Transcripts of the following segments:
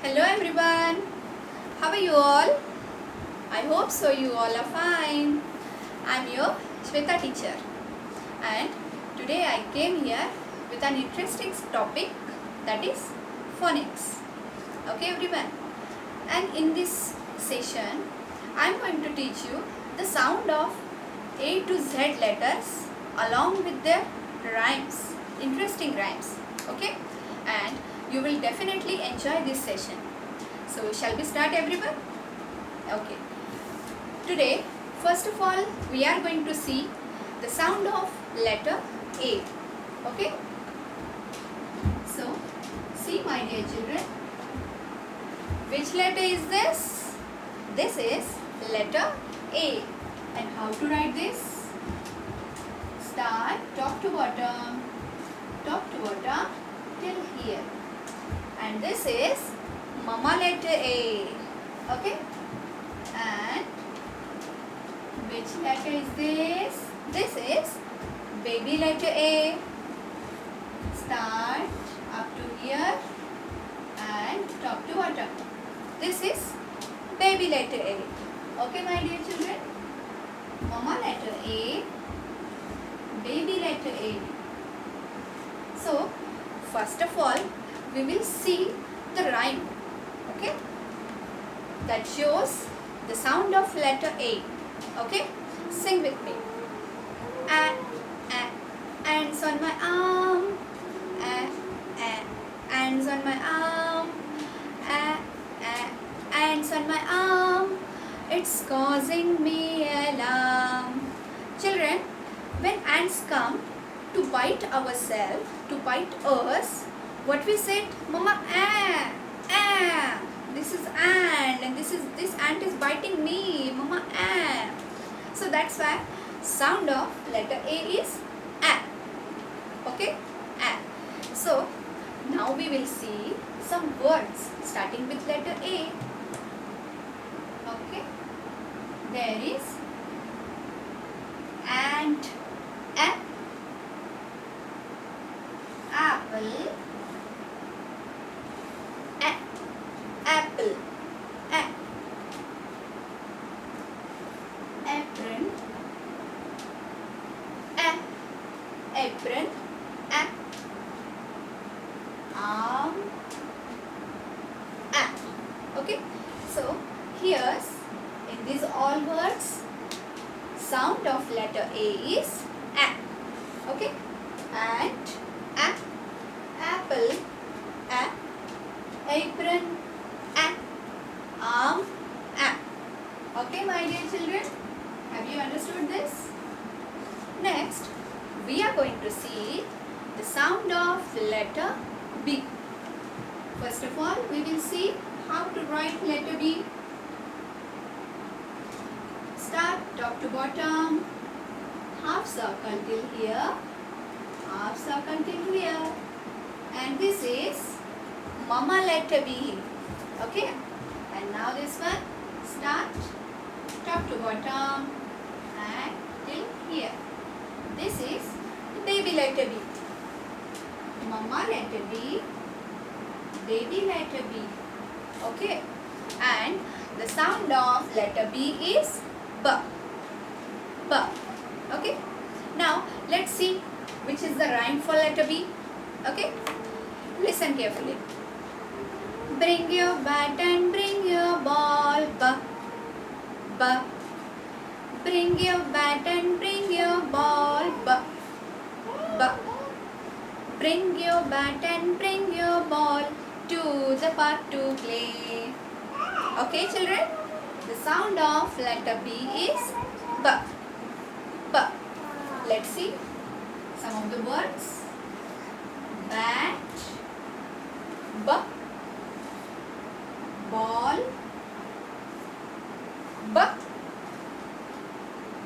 Hello everyone, how are you all? I hope so you all are fine. I am your Shweta teacher and today I came here with an interesting topic, that is phonics. Okay everyone, and in this session I am going to teach you the sound of A to Z letters along with their rhymes, interesting rhymes. Okay, and you will definitely enjoy this session. So shall we start everyone? Okay. Today, first of all, we are going to see the sound of letter A. Okay. So, see my dear children. Which letter is this? This is letter A. And how to write this? Start top to bottom till here. And this is mama letter A. Okay. And which letter is this? This is baby letter A. Start up to here and top to bottom. This is baby letter A. Okay my dear children. Mama letter A, baby letter A. So first of all we will see the rhyme, okay, that shows the sound of letter A. Okay, sing with me. Ants on my arm, ants on my arm, ants on my arm, it's causing me alarm. Children, when ants come to bite ourselves, to bite us, what we said? Mama, this is ant, and this ant is biting me. Mama, so that's why sound of letter A is a. Okay, a. So now we will see some words starting with letter A. Okay, there is ant, apple, apple, apron, apron, arm, okay. So here's in these all words sound of letter A is a. Okay, and apple, apron, arm, okay my dear children, have you understood this? Next we are going to see the sound of letter B. First of all we will see how to write letter B. Start top to bottom, half circle till here, half circle till here, and this is mama letter B. Okay, and now this one, start top to bottom and till here. This is baby letter B. Mama letter B, baby letter B. Okay, and the sound of letter B is B. B. Okay, now let's see which is the rhyme for letter B. Okay, listen carefully. Bring your bat and bring your ball, B, B. Bring your bat and bring your ball, B, B. Bring your bat and bring your ball to the park to play. Okay children, the sound of letter B is B, B. Let's see some of the words. Bat, B, ball, B,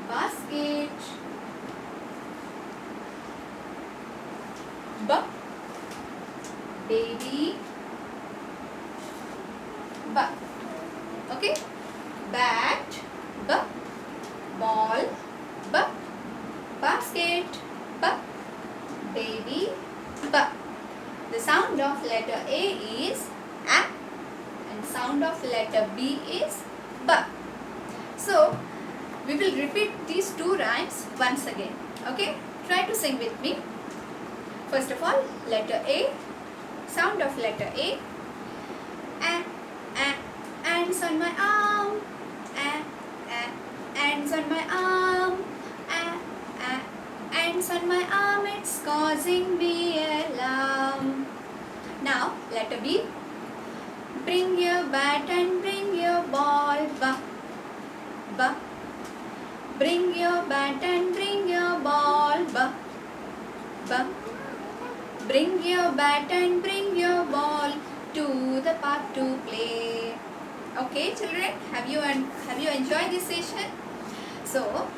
basket, B, baby, B. Okay, bat, B, ball, B, basket, B, baby, B. The sound of letter A is a. of letter B is B. So we will repeat these two rhymes once again. Okay? Try to sing with me. First of all, letter A. Sound of letter A. Ants on my arm. Ants on my arm. Ants on my arm. It's causing me alarm. Now letter B. Bring your bat and bring your ball. B. Bring your bat and bring your ball. B. Bring your bat and bring your ball to the park to play. Okay, children, have you enjoyed this session? So,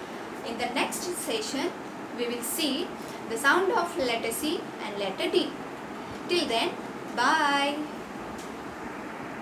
in the next session, we will see the sound of letter C and letter D. Till then, bye.